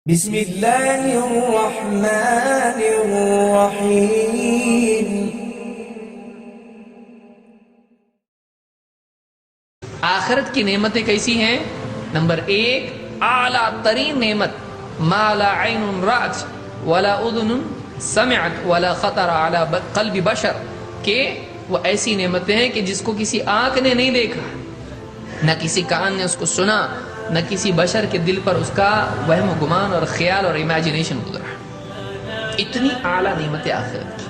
بسم اللہ الرحمن الرحیم۔ آخرت کی نعمتیں کیسی ہیں؟ نمبر 1، اعلیٰ ترین نعمت، ما لا عین رأت ولا اذن سمعت ولا خطر علی قلب بشر، کہ وہ ایسی نعمتیں ہیں کہ جس کو کسی آنکھ نے نہیں دیکھا، نہ کسی کان نے اس کو سنا، نہ کسی بشر کے دل پر اس کا وہم و گمان اور خیال اور امیجنیشن گزرا۔ اتنی اعلیٰ نعمت آخرت کی،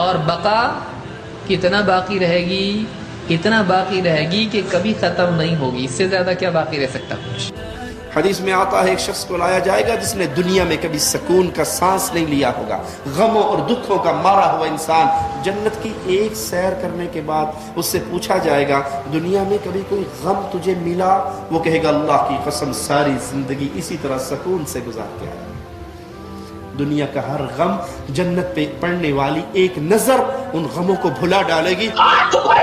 اور بقا کتنا باقی رہے گی، اتنا باقی رہے گی کہ کبھی ختم نہیں ہوگی۔ اس سے زیادہ کیا باقی رہ سکتا کچھ؟ حدیث میں آتا ہے ایک شخص کو لایا جائے گا جس نے دنیا میں کبھی سکون کا سانس نہیں لیا ہوگا، غموں اور دکھوں کا مارا ہوا انسان۔ جنت کی ایک سیر کرنے کے بعد اس سے پوچھا جائے گا دنیا میں کبھی کوئی غم تجھے ملا؟ وہ کہے گا اللہ کی قسم ساری زندگی اسی طرح سکون سے گزار کے آیا۔ دنیا کا ہر غم جنت پہ پڑنے والی ایک نظر ان غموں کو بھلا ڈالے گی۔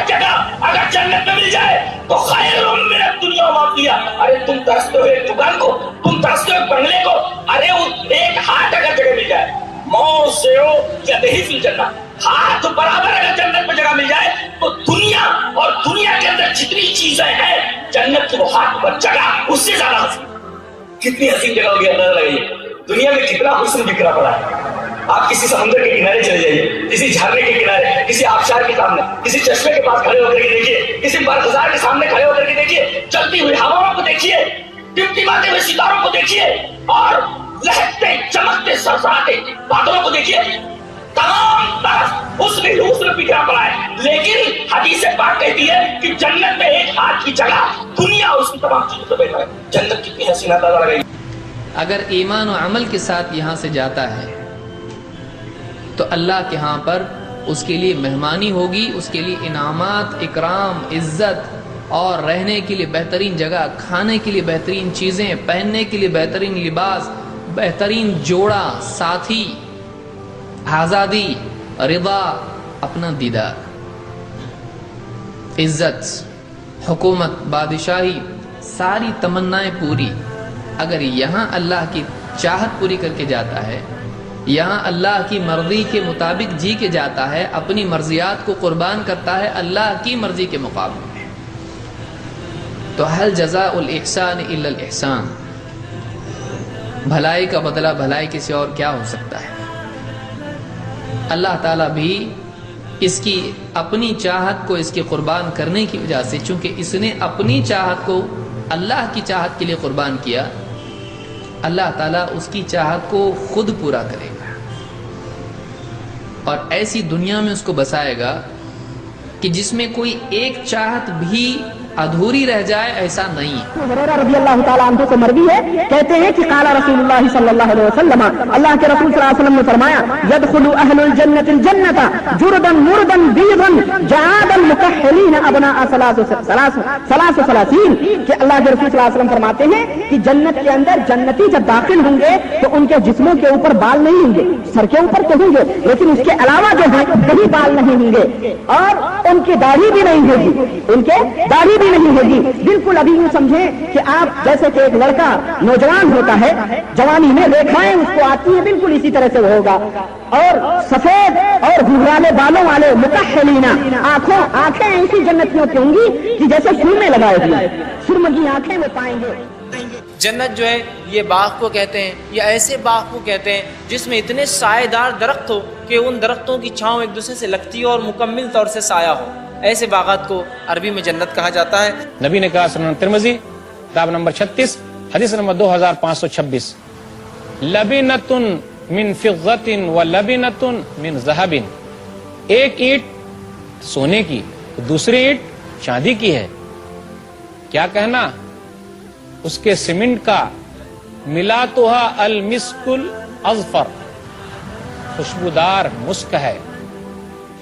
جگہ اگر جنت میں مل جائے تو خیر من الدنیا وما فیہا۔ ارے تم ترستے ہو ایک دکان کو، تم ترستے ہو ایک بنگلے کو، ارے ایک ہاتھ اگر جگہ مل جائے، موسع یدہ فی الجنہ، ہاتھ برابر اگر جنت میں جگہ مل جائے تو دنیا اور دنیا کے اندر جتنی چیزیں ہیں جنت کی وہ ہاتھ پر جگہ اس سے زیادہ حسین۔ کتنی حسین جگہ ہوگی اندازہ لگائیے، دنیا میں کتنا حسن بکھرا پڑا ہے۔ آپ کسی سمندر کے کنارے چلے جائیے، کسی جھرنے کے کنارے، کسی آبشار کے سامنے، کسی چشمے کے پاس کھڑے ہو کر کے دیکھیے، کسی برگزار کے سامنے کھڑے ہو کر کے دیکھیے، چلتی ہوئی ہواؤں کو دیکھیے، ٹمٹماتے ہوئے ستاروں کو دیکھیے، اور لہکتے چمکتے سرسراتے بادلوں کو دیکھیے۔ تمام طرف اس میں بکھرا پڑا ہے، لیکن حدیث پاک کہتی ہے کہ جنت میں ایک ہاتھ کی جگہ دنیا اس کی تمام چیزوں سے بہتر ہے۔ جنت کتنی حسین اندازہ لگائی۔ اگر ایمان و عمل کے ساتھ یہاں سے جاتا ہے تو اللہ کے ہاں پر اس کے لیے مہمانی ہوگی، اس کے لیے انعامات، اکرام، عزت، اور رہنے کے لیے بہترین جگہ، کھانے کے لیے بہترین چیزیں، پہننے کے لیے بہترین لباس، بہترین جوڑا، ساتھی، آزادی، رضا، اپنا دیدار، عزت، حکومت، بادشاہی، ساری تمنائیں پوری۔ اگر یہاں اللہ کی چاہت پوری کر کے جاتا ہے، یہاں اللہ کی مرضی کے مطابق جی کے جاتا ہے، اپنی مرضیات کو قربان کرتا ہے اللہ کی مرضی کے مقابلے میں، تو هل جزاء الاحسان الا الاحسان، بھلائی کا بدلہ بھلائی کسی اور کیا ہو سکتا ہے؟ اللہ تعالیٰ بھی اس کی اپنی چاہت کو اس کی قربان کرنے کی وجہ سے، چونکہ اس نے اپنی چاہت کو اللہ کی چاہت کے لیے قربان کیا، اللہ تعالیٰ اس کی چاہت کو خود پورا کرے گا، اور ایسی دنیا میں اس کو بسائے گا کہ جس میں کوئی ایک چاہت بھی ادھوری رہ جائے، ایسا نہیں ہے۔ ہریرہ رضی اللہ تعالیٰ عنہ سے مروی ہے، کہتے ہیں کہ قال رسول اللہ صلی اللہ علیہ وسلم، اللہ کے رسول صلی اللہ علیہ وسلم نے فرمایا يدخل اہل الجنة الجنة جردا مردا بیضا جعادا مکحلین ابناء 33 کہ اللہ کے رسول صلی اللہ علیہ وسلم فرماتے ہیں کہ جنت کے اندر جنتی جب داخل ہوں گے تو ان کے جسموں کے اوپر بال نہیں ہوں گے، سر کے اوپر تو ہوں گے لیکن اس کے علاوہ جو ہے کہیں بال نہیں ہوں گے، اور ان کی داڑھی بھی نہیں ہوگی، ان کے داڑھی نہیں ہوگی۔ بالکل ابھی یوں سمجھیں کہ آپ جیسے کہ ایک لڑکا نوجوان ہوتا ہے، جوانی میں ریکھائیں اس کو آتی ہیں، بالکل اسی طرح سے وہ ہوگا، اور سفید اور گھرالے بالوں والے مکحلینا، آنکھیں ایسی جنتیوں کی ہوں گی کہ جیسے سرمے لگائے ہوئے، سرمگی آنکھیں وہ پائیں گے۔ جنت جو ہے یہ باغ کو کہتے ہیں، یا ایسے باغ کو کہتے ہیں جس میں اتنے سائے دار درخت ہو کہ ان درختوں کی چھاؤں ایک دوسرے سے لگتی ہو اور مکمل طور سے سایہ ہو، ایسے باغات کو عربی میں جنت کہا جاتا ہے۔ نبی نے کہا سنن ترمذی کتاب نمبر 36 حدیث نمبر 2526، لبنۃ من فضۃ ولبنۃ من ذہب، ایک اینٹ سونے کی تو دوسری اینٹ چاندی کی ہے، کیا کہنا اس کے سیمنٹ کا، ملاتھا المسک الاظفر، خوشبودار مسک ہے،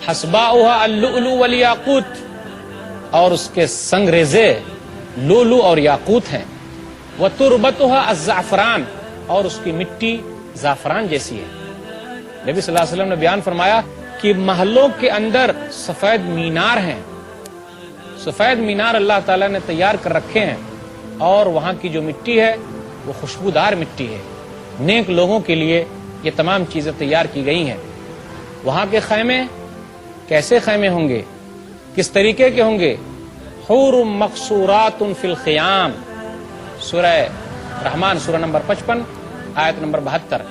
حسباؤها اللؤلؤ والیاقوت، اور اس کے سنگ ریزے لولو اور یاقوت ہیں، وتربتها الزعفران، اور اس کی مٹی زعفران جیسی ہے۔ نبی صلی اللہ علیہ وسلم نے بیان فرمایا کہ محلوں کے اندر سفید مینار ہیں، سفید مینار اللہ تعالیٰ نے تیار کر رکھے ہیں، اور وہاں کی جو مٹی ہے وہ خوشبودار مٹی ہے. نیک لوگوں کے لیے یہ تمام چیزیں تیار کی گئی ہیں. وہاں کے خیمے کیسے خیمے ہوں گے, کس طریقے کے ہوں گے؟ حور مقصورات فی الخیام, سورہ رحمان سورہ نمبر 55 آیت نمبر 72.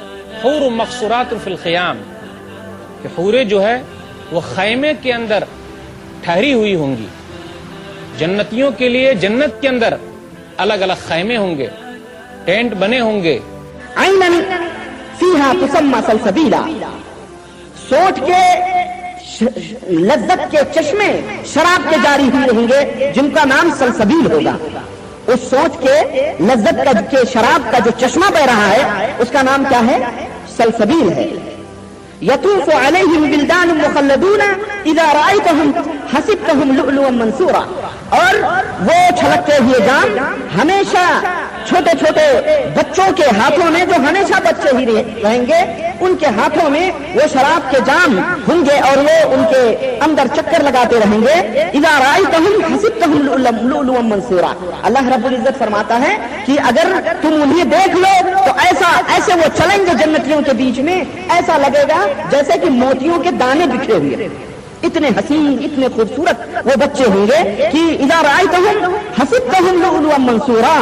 حور مقصورات فی الخیام, کہ حوریں جو ہے وہ خیمے کے اندر ٹھہری ہوئی ہوں گی. جنتیوں کے لیے جنت کے اندر الگ الگ خیمے ہوں گے, ٹینٹ بنے ہوں گے. عینا فیہا تسمى سلسبیلا, سوچ کے لذت کے چشمے شراب کے جاری ہوئے رہیں گے جن کا نام سلسبیل ہوگا. اس سوچ کے لذت کا کے شراب کا جو چشمہ بہ رہا ہے اس کا نام کیا ہے؟ سلسبیل ہے. یطوف علیہم ولدان مخلدون اذا رأیتہم حسبتہم لؤلؤا منثورا, اور وہ چھلکتے ہوئے جام ہمیشہ چھوٹے چھوٹے بچوں کے ہاتھوں میں, جو ہمیشہ بچے ہی رہیں گے, ان کے ہاتھوں میں وہ شراب کے جام ہوں گے اور وہ ان کے اندر چکر لگاتے رہیں گے. اذا رأیتہم حسبتہم لؤلؤا منثورا, اللہ رب العزت فرماتا ہے کہ اگر تم انہیں دیکھ لو تو ایسے وہ چلیں گے جنتیوں کے بیچ میں, ایسا لگے گا جیسے کہ موتیوں کے دانے بکھرے ہوئے. اتنے حسین, اتنے خوبصورت وہ بچے ہوں گے کہ اذا رأیتہم حسبتہم لؤلؤا منثورا,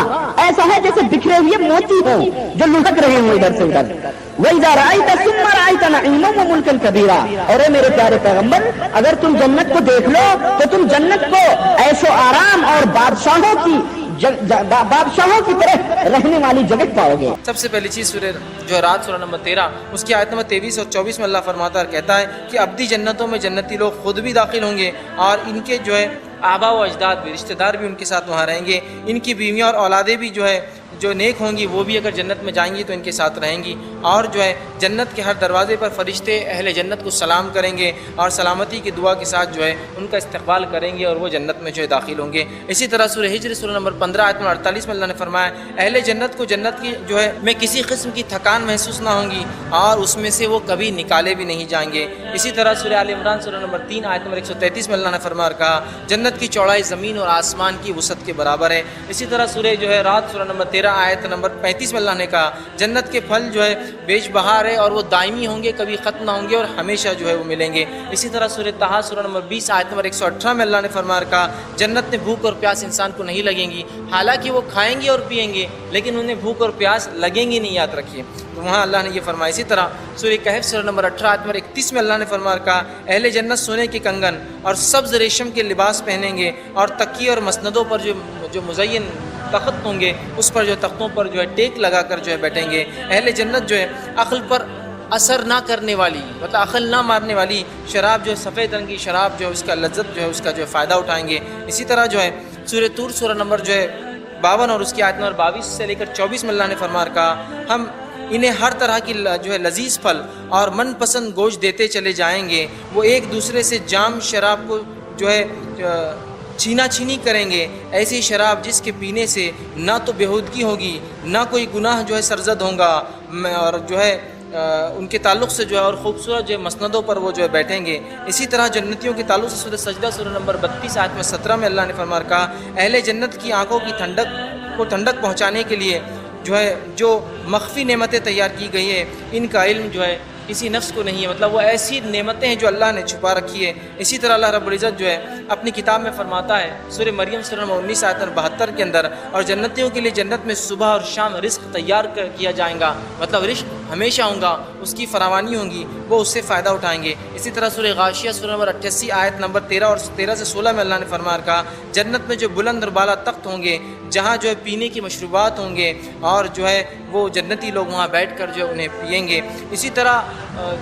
ایسا ہے جیسے بکھرے ہوئے موتی ہوں جو لڑک رہے ہوں ادھر سے ادھر. وَإِذَا رَأَيْتَ ثُمَّ رَأَيْتَ نَعِيمًا وَمُلْكًا كَبِيرًا, اور اے میرے پیارے پیغمبر اگر تم جنت کو دیکھ لو تو تم جنت کو عیش و آرام اور بادشاہوں کی طرح رہنے والی جگہ پاؤ گے. سب سے پہلی چیز سورہ جو رات سورہ نمبر 13 اس کی آیت نمبر 23 اور 24 میں اللہ فرماتا ہے اور کہتا ہے کہ ابدی جنتوں میں جنتی لوگ خود بھی داخل ہوں گے اور ان کے جو ہے آبا و اجداد بھی, رشتہ دار بھی ان کے ساتھ وہاں رہیں گے. ان کی بیویاں اور اولادیں بھی جو ہے جو نیک ہوں گی وہ بھی اگر جنت میں جائیں گی تو ان کے ساتھ رہیں گی. اور جو ہے جنت کے ہر دروازے پر فرشتے اہل جنت کو سلام کریں گے اور سلامتی کی دعا کے ساتھ جو ہے ان کا استقبال کریں گے اور وہ جنت میں جو ہے داخل ہوں گے. اسی طرح سورہ ہجر سورہ نمبر 15 آیت نمبر 48 میں اللہ نے فرمایا اہل جنت کو جنت کی جو ہے میں کسی قسم کی تھکان محسوس نہ ہوں گی اور اس میں سے وہ کبھی نکالے بھی نہیں جائیں گے. اسی طرح سورہ آل عمران سورہ نمبر 3 آیت نمبر 133 میں اللہ نے فرمایا اور کہا جنت کی چوڑائی زمین اور آسمان کی وسعت کے برابر ہے. اسی طرح سورہ جو ہے رات سورہ نمبر 13 آیت نمبر 35 میں اللہ نے کہا جنت کے پھل جو ہے بیش بہار ہے اور وہ دائمی ہوں گے, کبھی ختم نہ ہوں گے اور ہمیشہ جو ہے وہ ملیں گے. اسی طرح سورہ طٰہٰ سورہ نمبر 20 آیت نمبر 118 میں اللہ نے فرمایا کہا جنت میں بھوک اور پیاس انسان کو نہیں لگیں گی, حالانکہ وہ کھائیں گے اور پئیں گے لیکن انہیں بھوک اور پیاس لگیں گی نہیں, یاد رکھیے. تو وہاں اللہ نے یہ فرمایا. اسی طرح سورہ کہف سورہ نمبر 18 آیت نمبر 31 میں اللہ نے فرمایا کہا اہل جنت سونے کے کنگن اور سبز ریشم کے لباس پہنیں گے اور تکیے اور مسندوں پر جو مزین تخت ہوں گے اس پر جو تختوں پر جو ہے ٹیک لگا کر جو ہے بیٹھیں گے. اہل جنت جو ہے عقل پر اثر نہ کرنے والی, مطلب عقل نہ مارنے والی شراب جو ہے سفید رنگ کی شراب جو ہے اس کا لذت جو ہے اس کا جو ہے فائدہ اٹھائیں گے. اسی طرح جو ہے سورہ طور سورہ نمبر جو ہے 52 اور اس کی آیت نمبر 22 سے لے کر 24 میں اللہ نے فرمایا کہا ہم انہیں ہر طرح کی جو ہے لذیذ پھل اور من پسند گوشت دیتے چلے جائیں گے. وہ ایک دوسرے سے جام شراب کو جو ہے چھینا چھینی کریں گے, ایسی شراب جس کے پینے سے نہ تو بےہودگی ہوگی نہ کوئی گناہ جو ہے سرزد ہوگا, اور جو ہے ان کے تعلق سے جو ہے اور خوبصورت جو ہے مسندوں پر وہ جو ہے بیٹھیں گے. اسی طرح جنتیوں کے تعلق سے سورہ سجدہ سورہ نمبر 32 آیت میں 17 میں اللہ نے فرمایا کہا اہل جنت کی آنکھوں کی ٹھنڈک پہنچانے کے لیے جو ہے جو مخفی نعمتیں تیار کی گئی ہے ان کا علم جو ہے کسی نفس کو نہیں ہے, مطلب وہ ایسی نعمتیں ہیں جو اللہ نے چھپا رکھی ہے. اسی طرح اللہ رب العزت جو ہے اپنی کتاب میں فرماتا ہے سورہ مریم سورہ نمبر 19 آیت نمبر 72 کے اندر اور جنتیوں کے لیے جنت میں صبح اور شام رزق تیار کیا جائے گا, مطلب رزق ہمیشہ ہوگا, اس کی فراوانی ہوگی, وہ اس سے فائدہ اٹھائیں گے. اسی طرح سورہ غاشیہ سورہ نمبر 88 آیت نمبر 13 اور 13 سے 16 میں اللہ نے فرمایا کہا جنت میں جو بلند اور بالا تخت ہوں گے جہاں جو ہے پینے کی مشروبات ہوں گے اور جو ہے وہ جنتی لوگ وہاں بیٹھ کر جو ہے انہیں پئیں گے. اسی طرح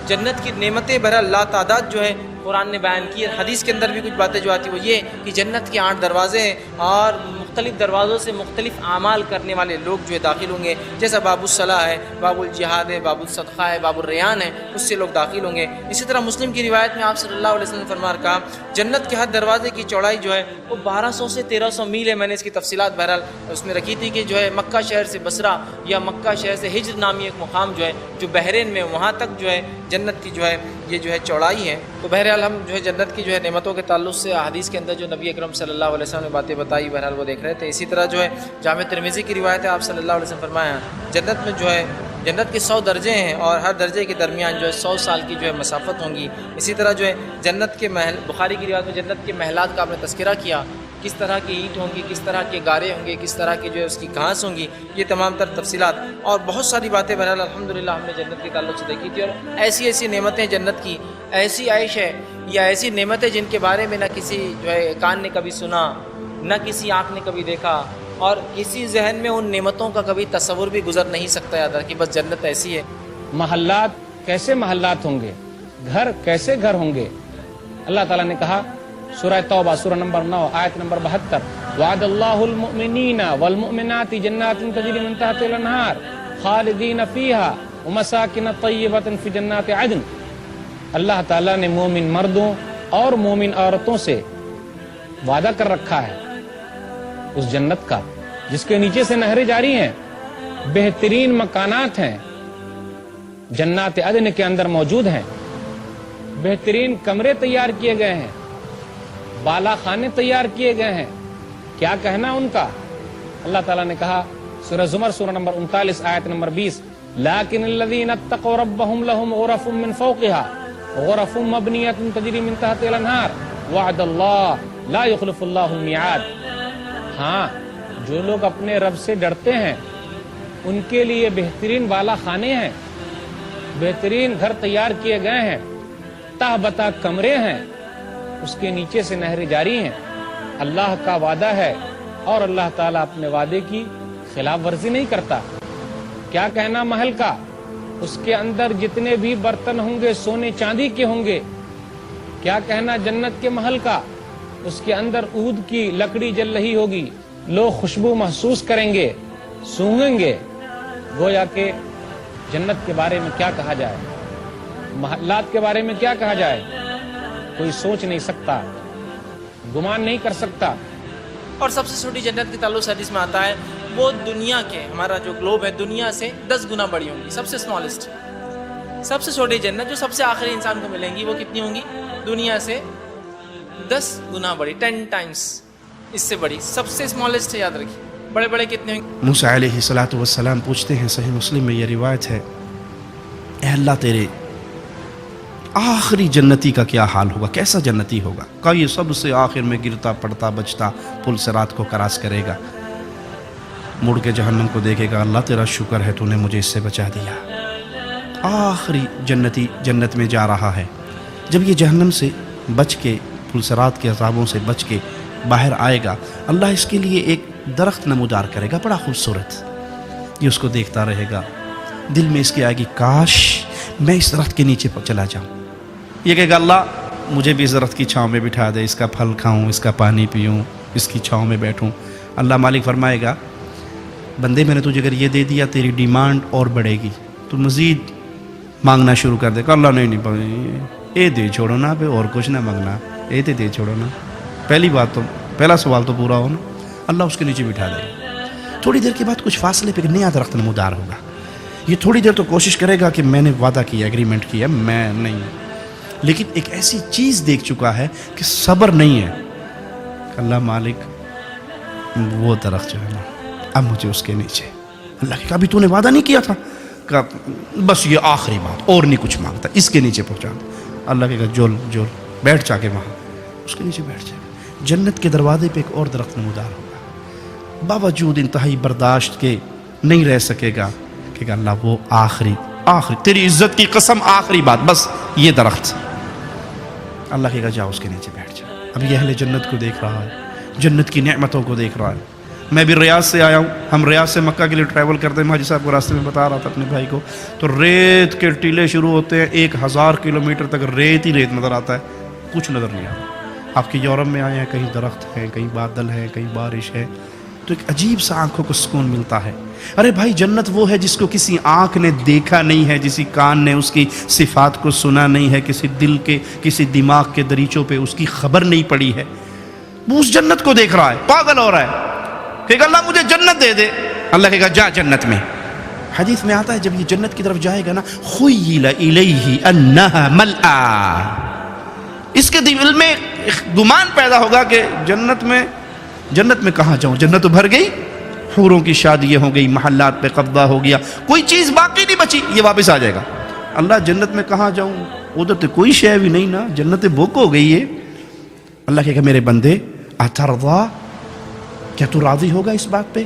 جنت کی نعمتیں بہرحال لا تعداد جو ہے قرآن نے بیان کی. حدیث کے اندر بھی کچھ باتیں جو آتی وہ یہ کہ جنت کے 8 دروازے ہیں اور مختلف دروازوں سے مختلف اعمال کرنے والے لوگ جو ہے داخل ہوں گے, جیسا باب الصلاح ہے, باب الجہاد ہے, باب الصدقہ ہے, باب الریان ہے, اس سے لوگ داخل ہوں گے. اسی طرح مسلم کی روایت میں آپ صلی اللہ علیہ وسلم نے فرمایا کہا جنت کے ہر دروازے کی چوڑائی جو ہے وہ 1200 سے 1300 میل ہے. میں نے اس کی تفصیلات بہرحال اس میں رکھی تھی کہ جو ہے مکہ شہر سے بصرہ یا مکہ شہر سے ہجر نامی ایک مقام جو ہے جو بحرین میں وہاں تک جو ہے جنت کی جو ہے یہ جو ہے چوڑائی ہے. تو بہرحال ہم جو ہے جنت کی جو ہے نعمتوں کے تعلق سے حدیث کے اندر جو نبی اکرم صلی اللہ علیہ وسلم نے باتیں بتائی بہرحال وہ دیکھ رہے رہے تھے. اسی طرح جو ہے جامع ترمذی کی روایت ہے، آپ صلی اللہ علیہ وسلم فرمایا جنت میں جو ہے جنت کے 100 درجے ہیں اور ہر درجے کے درمیان جو ہے 100 سال کی جو ہے مسافت ہوں گی. اسی طرح جو ہے جنت کے محل، بخاری کی روایت میں جنت کے محلات کا آپ نے تذکرہ کیا، کس طرح کی اینٹ ہوں گی، کس طرح کے گارے ہوں گے، کس طرح کی جو ہے اس کی گھاس ہوں گی، یہ تمام تر تفصیلات اور بہت ساری باتیں بہرحال الحمدللہ ہم نے جنت کے تعلق سے دیکھی تھی. اور ایسی ایسی نعمتیں جنت کی، ایسی عیش ہے یا ایسی نعمتیں جن کے بارے میں نہ کسی جو ہے کان نے کبھی سنا، نہ کسی آنکھ نے کبھی دیکھا، اور کسی ذہن میں ان نعمتوں کا کبھی تصور بھی گزر نہیں سکتا. یاد رکھیے بس جنت ایسی ہے. محلات کیسے محلات ہوں گے، گھر کیسے گھر ہوں گے. اللہ تعالیٰ نے کہا سورہ توبہ سورہ نمبر 9 آیت نمبر 72 وعد اللہ المؤمنین والمؤمنات جنات تجری من تحتها الانہار خالدین فیہا ومساکن طیبۃ فی جنات عدن. اللہ تعالیٰ نے مومن مردوں اور مومن عورتوں سے وعدہ کر رکھا ہے اس جنت کا جس کے نیچے سے نہریں جاری ہیں، بہترین مکانات ہیں جنات عدن کے اندر موجود ہیں، بہترین کمرے تیار کیے گئے ہیں، بالا خانے تیار کیے گئے ہیں. کیا کہنا ان کا؟ اللہ تعالیٰ نے کہا سورہ زمر سورہ نمبر 39 آیت نمبر 20 لیکن الذین اتقوا ربهم لهم غرف من فوقها غرف مبنیۃ تجری من تحتها الانہار وعد اللہ لا یخلف اللہ المیعاد. ہاں جو لوگ اپنے رب سے ڈرتے ہیں ان کے لیے بہترین بالا خانے ہیں، بہترین گھر تیار کیے گئے ہیں، تہ بتا کمرے ہیں، اس کے نیچے سے نہریں جاری ہیں. اللہ کا وعدہ ہے اور اللہ تعالیٰ اپنے وعدے کی خلاف ورزی نہیں کرتا. کیا کہنا محل کا؟ اس کے اندر جتنے بھی برتن ہوں گے سونے چاندی کے ہوں گے. کیا کہنا جنت کے محل کا؟ اس کے اندر عود کی لکڑی جل رہی ہوگی، لوگ خوشبو محسوس کریں گے، سونگیں گے. گویا کہ جنت کے بارے میں کیا کہا جائے، محلات کے بارے میں کیا کہا جائے، کوئی سوچ نہیں سکتا، گمان نہیں کر سکتا. اور سب سے چھوٹی جنت کے تعلق سے حدیث میں آتا ہے وہ دنیا کے، ہمارا جو گلوب ہے دنیا سے 10 گنا بڑی ہوں گی. سب سے اسمالسٹ، سب سے چھوٹی جنت جو سب سے آخری انسان کو ملیں گی وہ کتنی ہوں گی؟ دنیا سے 10 گنا بڑی، 10 ٹائمز اس سے بڑی. سب سے اسمالسٹ ہے، یاد رکھیے. بڑے بڑے کتنے ہوں گے؟ موسیٰ علیہ السلام پوچھتے ہیں، صحیح مسلم میں یہ روایت ہے، اے اللہ تیرے آخری جنتی کا کیا حال ہوگا، کیسا جنتی ہوگا؟ کہ یہ سب سے آخر میں گرتا پڑتا بچتا پل صراط کو کراس کرے گا، مڑ کے جہنم کو دیکھے گا، اللہ تیرا شکر ہے تو نے مجھے اس سے بچا دیا. آخری جنتی جنت میں جا رہا ہے. جب یہ جہنم سے بچ کے، پل صراط کے عذابوں سے بچ کے باہر آئے گا، اللہ اس کے لیے ایک درخت نمودار کرے گا، بڑا خوبصورت. یہ اس کو دیکھتا رہے گا، دل میں اس کی آئے گی کاش میں اس درخت کے نیچے چلا جاؤں. یہ کہے گا اللہ مجھے بھی اس درخت کی چھاؤں میں بٹھا دے، اس کا پھل کھاؤں، اس کا پانی پیوں، اس کی چھاؤں میں بیٹھوں. اللہ مالک فرمائے گا بندے میں نے تجھے اگر یہ دے دیا تیری ڈیمانڈ اور بڑھے گی، تو مزید مانگنا شروع کر دے گا. اللہ نہیں اے دے چھوڑو نا، پہ اور کچھ نہ مانگنا، اے تے دے چھوڑو نا. پہلی بات تو پہلا سوال تو پورا ہو نا. اللہ اس کے نیچے بٹھا دے گا. تھوڑی دیر کے بعد کچھ فاصلے پہ ایک نیا درخت نمودار ہوگا. یہ تھوڑی دیر تو کوشش کرے گا کہ میں نے وعدہ کیا، ایگریمنٹ کیا، میں نہیں، لیکن ایک ایسی چیز دیکھ چکا ہے کہ صبر نہیں ہے. اللہ مالک وہ درخت جو ہے نا اب مجھے اس کے نیچے. اللہ کہ کبھی تو نے وعدہ نہیں کیا تھا، کہ بس یہ آخری بات اور نہیں کچھ مانگتا، اس کے نیچے پہنچا. اللہ کہے گا جول بیٹھ جا کے وہاں، اس کے نیچے بیٹھ جائے. جنت کے دروازے پہ ایک اور درخت نمودار ہوگا، باوجود انتہائی برداشت کے نہیں رہ سکے گا کہ اللہ وہ آخری تیری عزت کی قسم آخری بات بس یہ درخت. اللہ کہے گا جاؤ اس کے نیچے بیٹھ جا. اب یہ اہل جنت کو دیکھ رہا ہے، جنت کی نعمتوں کو دیکھ رہا ہے. میں بھی ریاض سے آیا ہوں، ہم ریاض سے مکہ کے لیے ٹریول کرتے ہیں. حاجی صاحب کو راستے میں بتا رہا تھا اپنے بھائی کو، تو ریت کے ٹیلے شروع ہوتے ہیں، 1000 کلومیٹر تک ریت ہی ریت نظر آتا ہے، کچھ نظر نہیں آتا. آپ کے یورپ میں آئے ہیں، کہیں درخت ہے، کہیں بادل ہے، کہیں بارش ہے، تو ایک عجیب سا آنکھوں کو سکون ملتا ہے. ارے بھائی جنت وہ ہے جس کو کسی آنکھ نے دیکھا نہیں ہے، کسی کان نے اس کی صفات کو سنا نہیں ہے، کسی دل کے کسی دماغ کے دریچوں پہ اس کی خبر نہیں پڑی ہے. وہ اس جنت کو دیکھ رہا ہے، پاگل ہو رہا ہے کہ اللہ مجھے جنت دے دے. اللہ کہے گا جا جنت میں. حدیث میں آتا ہے جب یہ جنت کی طرف جائے گا نا، خیل الیہ انہا ملآ، اس کے دل میں گمان پیدا ہوگا کہ جنت میں جنت میں کہاں جاؤں؟ جنت تو بھر گئی، حوروں کی شادیاں ہو گئی، محلات پہ قبضہ ہو گیا، کوئی چیز باقی نہیں بچی، یہ واپس آ جائے گا۔ اللہ جنت میں کہاں جاؤں؟ ادھر تو کوئی شے بھی نہیں نا، جنت بک ہو گئی ہے۔ اللہ کہے گا میرے بندے اترضا، کیا تو راضی ہوگا اس بات پہ؟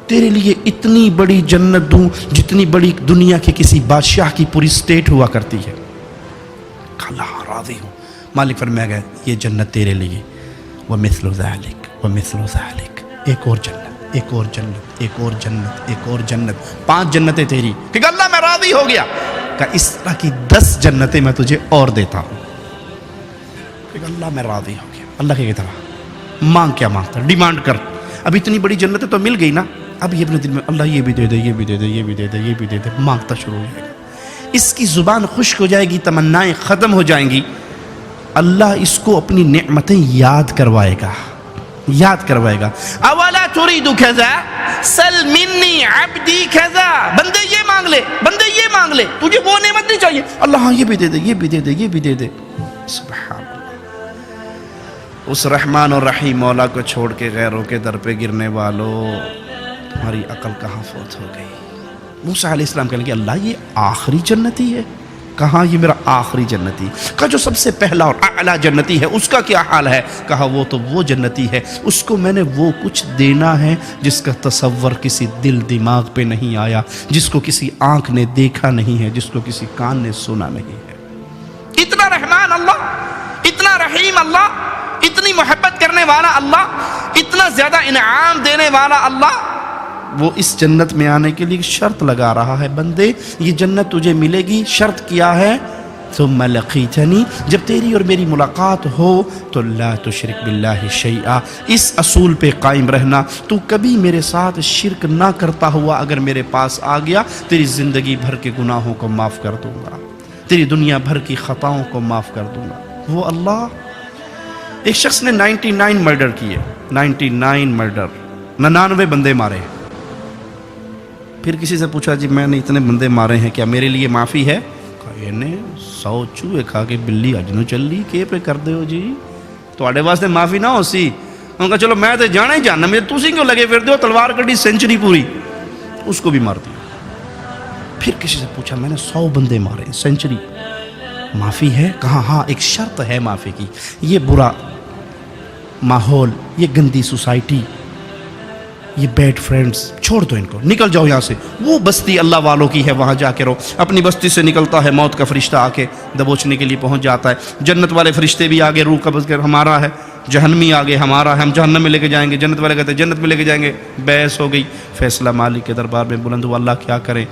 تیرے لیے اتنی بڑی جنت دوں جتنی بڑی دنیا کے کسی بادشاہ کی پوری اسٹیٹ ہوا کرتی ہے۔ اللہ راضی ہوں۔ مالک فرمایا گیا یہ جنت تیرے لیے، ومثل ذلک ومثل ذلک، ایک اور جنت، ایک اور جنت، ایک اور جنت، ایک اور جنت، 5 جنتیں تیری۔ کہ اللہ میں راضی ہو گیا، کہ اس طرح کی 10 جنتیں میں تجھے اور دیتا ہوں۔ کہ اللہ میں راضی ہو گیا۔ اللہ کی طرح مانگ، کیا مانگتا؟ ڈیمانڈ کر۔ اب اتنی بڑی جنتیں تو مل گئی نا، اب یہ اپنے دل میں اللہ یہ بھی دے دے، یہ بھی دے دے، یہ بھی دے دے، یہ بھی دے دے، مانگتا شروع ہو جائے گا۔ اس کی زبان خشک ہو جائے گی، تمنائیں ختم ہو جائیں گی۔ اللہ اس کو اپنی نعمتیں یاد کروائے گا، یاد کروائے گا۔ اولا تريد كذا سل مني عبدي كذا، بندے یہ مانگ لے، بندے یہ مانگ لے، تجھے وہ نعمت نہیں چاہیے؟ اللہ ہاں یہ بھی دے دے، یہ بھی دے دے، یہ بھی دے دے۔ سبحان اللہ۔ اس رحمان اور رحیم مولا کو چھوڑ کے غیروں کے در پہ گرنے والوں، تمہاری عقل کہاں فوت ہو گئی؟ موسیٰ علیہ السلام کہنے کہ اللہ یہ آخری جنتی ہے؟ کہاں یہ میرا آخری جنتی؟ کہا جو سب سے پہلا اور اعلیٰ جنتی ہے اس کا کیا حال ہے؟ کہا وہ تو وہ جنتی ہے، اس کو میں نے وہ کچھ دینا ہے جس کا تصور کسی دل دماغ پہ نہیں آیا، جس کو کسی آنکھ نے دیکھا نہیں ہے، جس کو کسی کان نے سنا نہیں ہے۔ اتنا رحمان اللہ، اتنا رحیم اللہ، اتنی محبت کرنے والا اللہ، اتنا زیادہ انعام دینے والا اللہ، وہ اس جنت میں آنے کے لیے شرط لگا رہا ہے، بندے یہ جنت تجھے ملے گی، شرط کیا ہے؟ ثم لقیتنی، جب تیری اور میری ملاقات ہو تو لا تشرک باللہ شیئا، اس اصول پہ قائم رہنا، تو کبھی میرے ساتھ شرک نہ کرتا ہوا اگر میرے پاس آ گیا، تیری زندگی بھر کے گناہوں کو معاف کر دوں گا، تیری دنیا بھر کی خطاؤں کو معاف کر دوں گا۔ وہ اللہ۔ ایک شخص نے 99 مرڈر کیے، 99 مرڈر، 99 بندے مارے۔ پھر کسی سے پوچھا جی میں نے اتنے بندے مارے ہیں، کیا میرے لیے معافی ہے؟ کہا یہ نے 100 چوہے کھا کے بلی اج نو چلی، کے پہ کر دے ہو جی؟ تواڈے واسطے معافی نہ ہو سی؟ انہوں نے کہا چلو میں تے جانا ہی جاننا، مجھے تسی کیوں لگے پھر دے ہو؟ تلوار کٹی، سینچری پوری، اس کو بھی مار دیا۔ پھر کسی سے پوچھا میں نے 100 بندے مارے، سینچری، معافی ہے؟ کہا ہاں ایک شرط ہے معافی کی، یہ برا ماحول، یہ گندی سوسائٹی، یہ بیڈ فرینڈز، چھوڑ دو ان کو، نکل جاؤ یہاں سے۔ وہ بستی اللہ والوں کی ہے، وہاں جا کے رہو۔ اپنی بستی سے نکلتا ہے، موت کا فرشتہ آ کے دبوچنے کے لیے پہنچ جاتا ہے۔ جنت والے فرشتے بھی آگے روح قبض کر ہمارا ہے، جہنمی آگے ہمارا ہے، ہم جہنم میں لے کے جائیں گے، جنت والے کہتے ہیں جنت میں لے کے جائیں گے۔ بحث ہو گئی، فیصلہ مالک کے دربار میں بلند ہوا، اللہ کیا کریں؟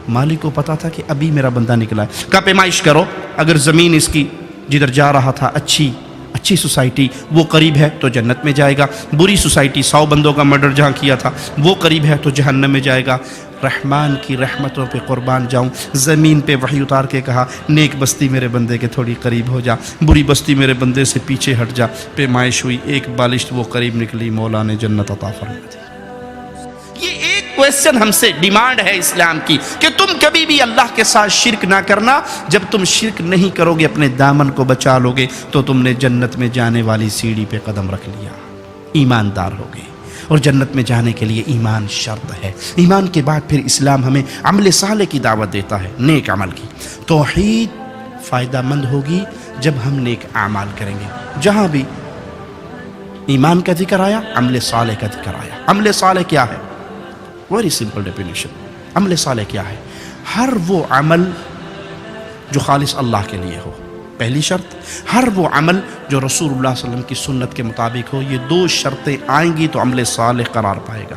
مالک کو پتا تھا کہ ابھی میرا بندہ نکلا ہے، کہا پیمائش کرو، اگر زمین اس کی جدھر جا رہا تھا اچھی سوسائٹی وہ قریب ہے تو جنت میں جائے گا، بری سوسائٹی 100 بندوں کا مرڈر جہاں کیا تھا وہ قریب ہے تو جہنم میں جائے گا۔ رحمان کی رحمتوں پہ قربان جاؤں، زمین پہ وحی اتار کے کہا نیک بستی میرے بندے کے تھوڑی قریب ہو جا، بری بستی میرے بندے سے پیچھے ہٹ جا۔ پیمائش ہوئی، ایک بالشت وہ قریب نکلی، مولا نے جنت عطا فرما دی۔ یہ ایک کویسچن ہم سے ڈیمانڈ ہے اسلام کی کہ تم کبھی بھی اللہ کے ساتھ شرک نہ کرنا۔ جب تم شرک نہیں کرو گے، اپنے دامن کو بچا لو گے، تو تم نے جنت میں جانے والی سیڑھی پہ قدم رکھ لیا، ایماندار ہو گئے۔ اور جنت میں جانے کے لیے ایمان شرط ہے۔ ایمان کے بعد پھر اسلام ہمیں عمل صالح کی دعوت دیتا ہے، نیک عمل کی۔ توحید فائدہ مند ہوگی جب ہم نیک اعمال کریں گے۔ جہاں بھی ایمان کا ذکر آیا، عمل صالح کا ذکر آیا۔ عمل صالح کیا ہے؟ Very simple definition. عمل صالح کیا ہے؟ ہر وہ عمل جو خالص اللہ کے لیے ہو، پہلی شرط۔ ہر وہ عمل جو رسول اللہ صلی اللہ علیہ وسلم کی سنت کے مطابق ہو۔ یہ 2 شرطیں آئیں گی تو عمل صالح قرار پائے گا۔